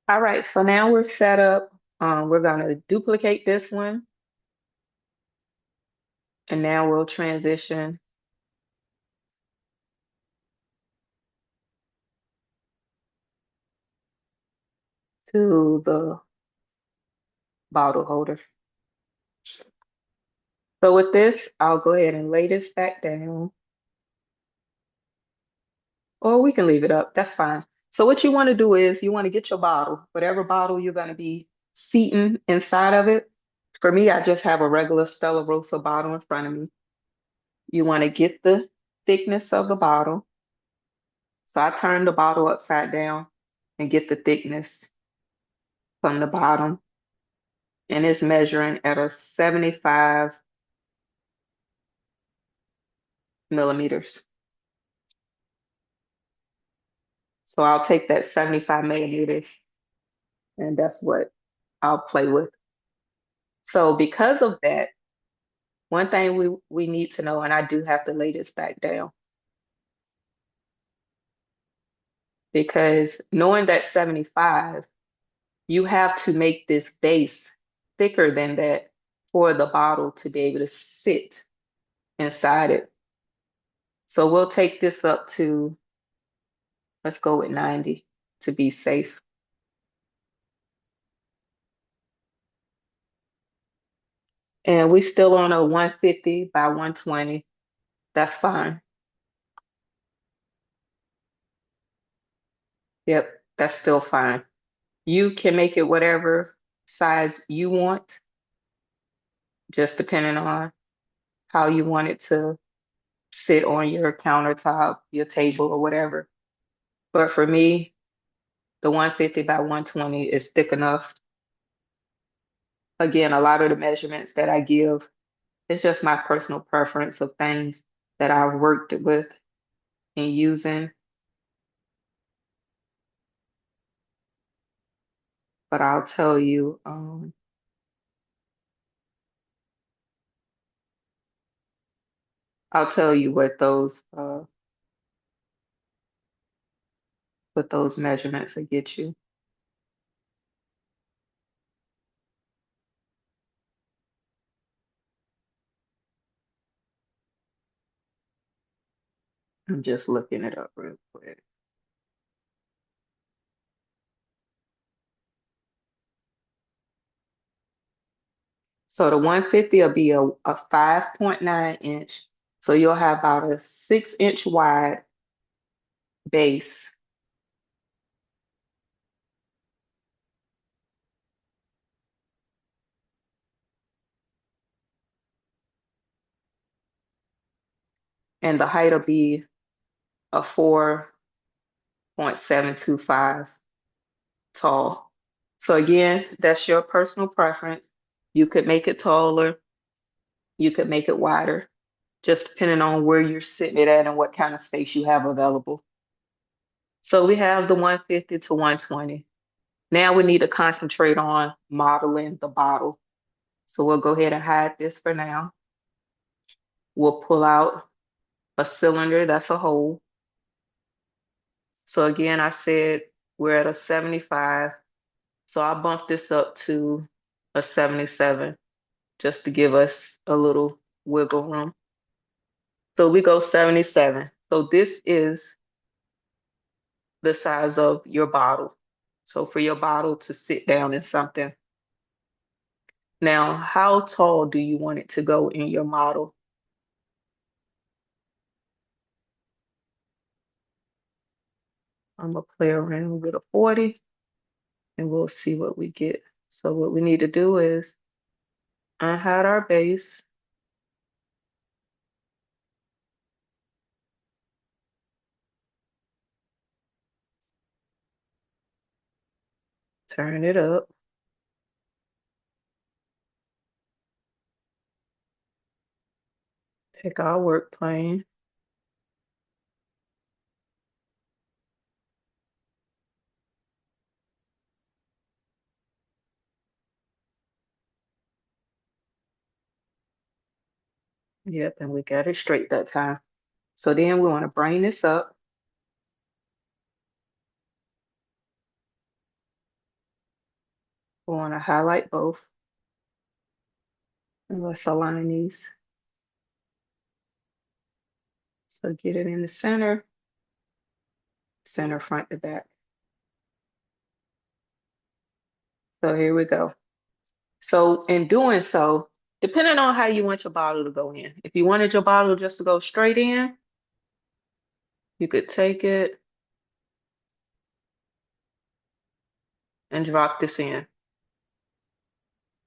All right, so now we're set up. We're going to duplicate this one, and now we'll transition to the bottle holder. So with this, I'll go ahead and lay this back down, or we can leave it up. That's fine. So what you want to do is you want to get your bottle, whatever bottle you're going to be seating inside of it. For me, I just have a regular Stella Rosa bottle in front of me. You want to get the thickness of the bottle. So I turn the bottle upside down and get the thickness from the bottom, and it's measuring at a 75 millimeters. So I'll take that 75 millimeters, and that's what I'll play with. So because of that, one thing we need to know, and I do have to lay this back down, because knowing that 75, you have to make this base thicker than that for the bottle to be able to sit inside it. So we'll take this up to, let's go with 90 to be safe. And we still on a 150 by 120. That's fine. Yep, that's still fine. You can make it whatever size you want, just depending on how you want it to sit on your countertop, your table, or whatever. But for me, the 150 by 120 is thick enough. Again, a lot of the measurements that I give, it's just my personal preference of things that I've worked with and using. But I'll tell you what those measurements will get you. I'm just looking it up real quick. So the 150 will be a 5.9 inch. So you'll have about a 6 inch wide base. And the height will be a 4.725 tall. So again, that's your personal preference. You could make it taller, you could make it wider, just depending on where you're sitting it at and what kind of space you have available. So we have the 150 to 120. Now we need to concentrate on modeling the bottle. So we'll go ahead and hide this for now. We'll pull out a cylinder that's a hole. So again, I said we're at a 75. So I bumped this up to a 77 just to give us a little wiggle room. So we go 77. So this is the size of your bottle. So for your bottle to sit down in something. Now, how tall do you want it to go in your model? I'm gonna play around with a 40 and we'll see what we get. So what we need to do is unhide our base, turn it up, take our work plane, yep, and we got it straight that time. So then we want to bring this up We want to highlight both. And let's align these. So get it in the center, center front to back. So here we go. So in doing so, depending on how you want your bottle to go in, if you wanted your bottle just to go straight in, you could take it and drop this in.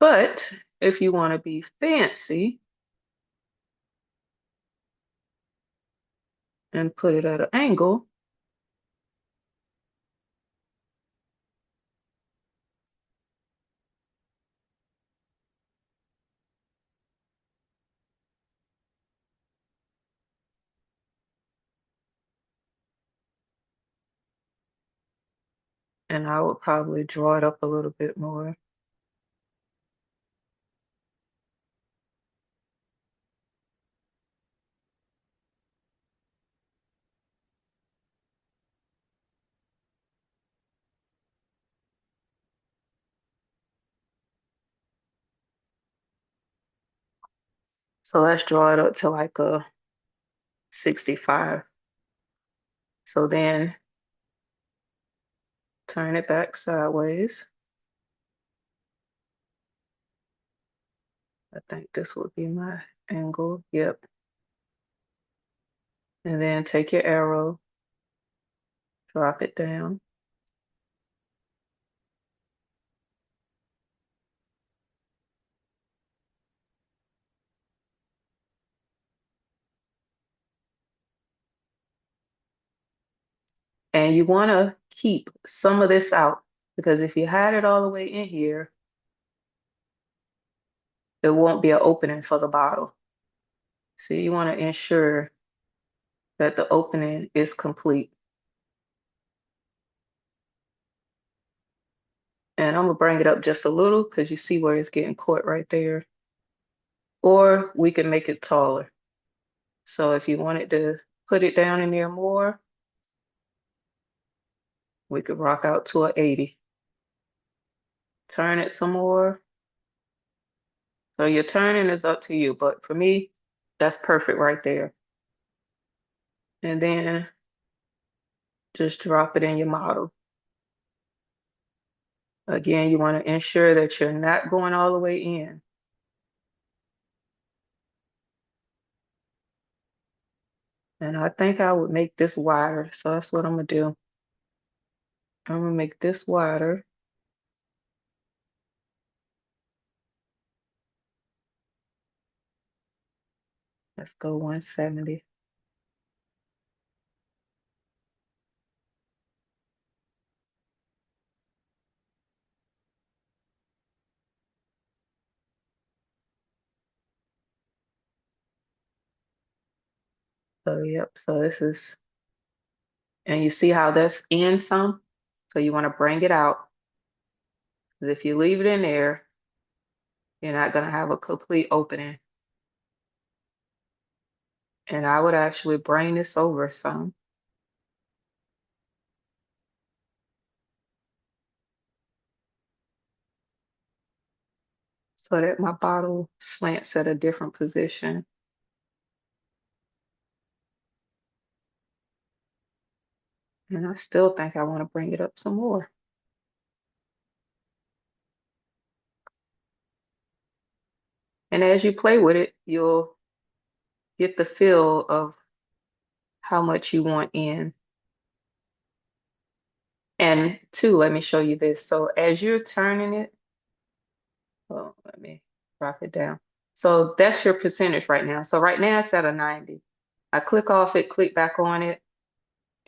But if you want to be fancy and put it at an angle, and I would probably draw it up a little bit more. So let's draw it up to like a 65. So then turn it back sideways. I think this would be my angle. Yep. And then take your arrow, drop it down. And you want to keep some of this out because if you hide it all the way in here, it won't be an opening for the bottle. So you want to ensure that the opening is complete. And I'm gonna bring it up just a little because you see where it's getting caught right there. Or we can make it taller. So if you wanted to put it down in there more, we could rock out to an 80. Turn it some more. So your turning is up to you, but for me, that's perfect right there. And then just drop it in your model. Again, you want to ensure that you're not going all the way in. And I think I would make this wider. So that's what I'm gonna do. I'm gonna make this wider. Let's go 170. So yep, so this is, and you see how that's in some? So you want to bring it out. Because if you leave it in there, you're not gonna have a complete opening. And I would actually bring this over some. So that my bottle slants at a different position. And I still think I want to bring it up some more. And as you play with it, you'll get the feel of how much you want in. And two, let me show you this. So as you're turning it, oh, let me drop it down. So that's your percentage right now. So right now it's at a 90. I click off it, click back on it.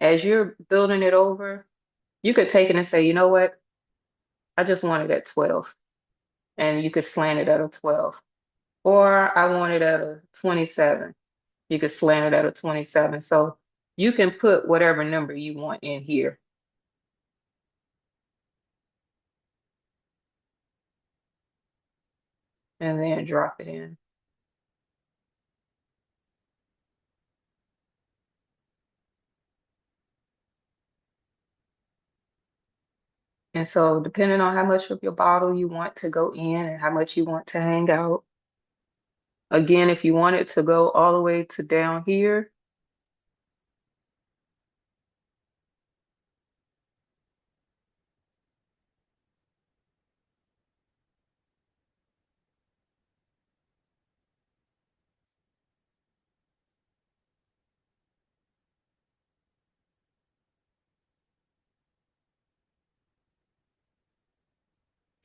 As you're building it over, you could take it and say, you know what? I just want it at 12. And you could slant it at a 12. Or I want it at a 27. You could slant it at a 27. So you can put whatever number you want in here. And then drop it in. And so depending on how much of your bottle you want to go in and how much you want to hang out, again, if you want it to go all the way to down here,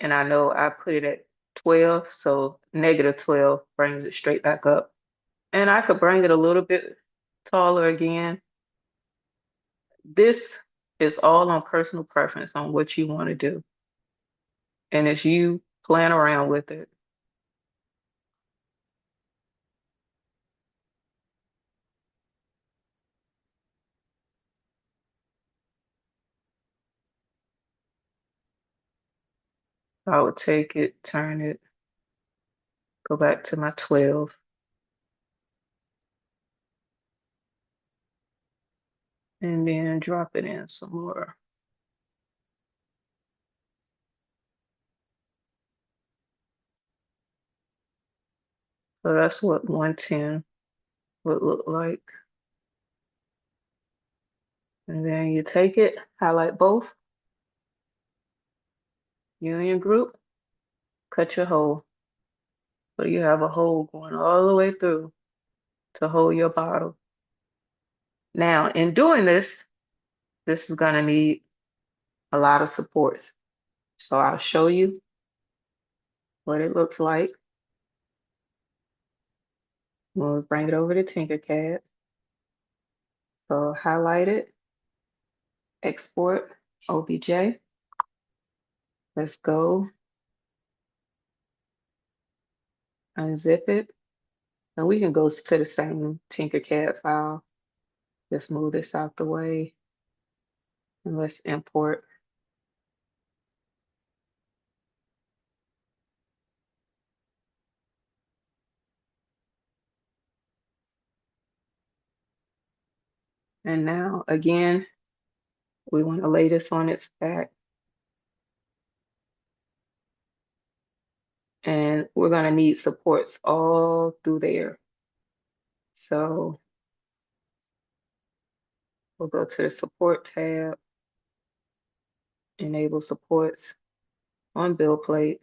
and I know I put it at 12, so -12 brings it straight back up. And I could bring it a little bit taller again. This is all on personal preference on what you want to do. And it's you playing around with it. I would take it, turn it, go back to my 12, and then drop it in some more. So that's what 110 would look like. And then you take it, highlight both, union group, cut your hole. So you have a hole going all the way through to hold your bottle. Now, in doing this is gonna need a lot of supports. So I'll show you what it looks like. We'll bring it over to Tinkercad. So highlight it, export OBJ. Let's go, unzip it. And we can go to the same Tinkercad file. Just move this out the way and let's import. And now again, we want to lay this on its back. And we're going to need supports all through there. So we'll go to the support tab, enable supports on build plate.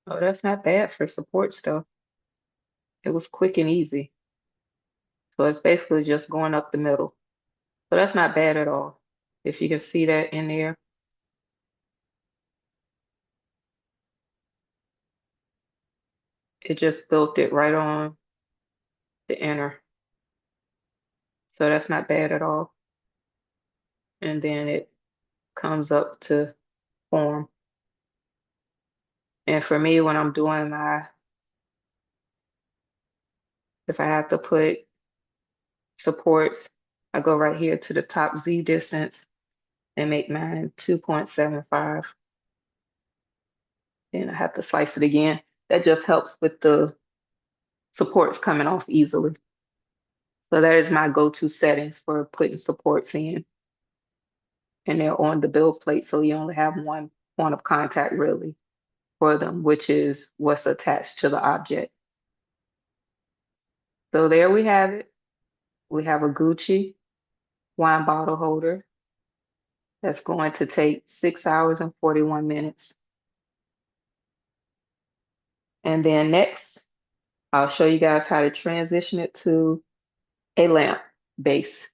Oh, that's not bad for support stuff. It was quick and easy. So it's basically just going up the middle. So that's not bad at all. If you can see that in there, it just built it right on the inner. So that's not bad at all. And then it comes up to form. And for me, when I'm doing if I have to put supports, I go right here to the top Z distance and make mine 2.75. Then I have to slice it again. That just helps with the supports coming off easily. So that is my go-to settings for putting supports in. And they're on the build plate, so you only have one point of contact really for them, which is what's attached to the object. So there we have it. We have a Gucci wine bottle holder that's going to take 6 hours and 41 minutes. And then next, I'll show you guys how to transition it to a lamp base.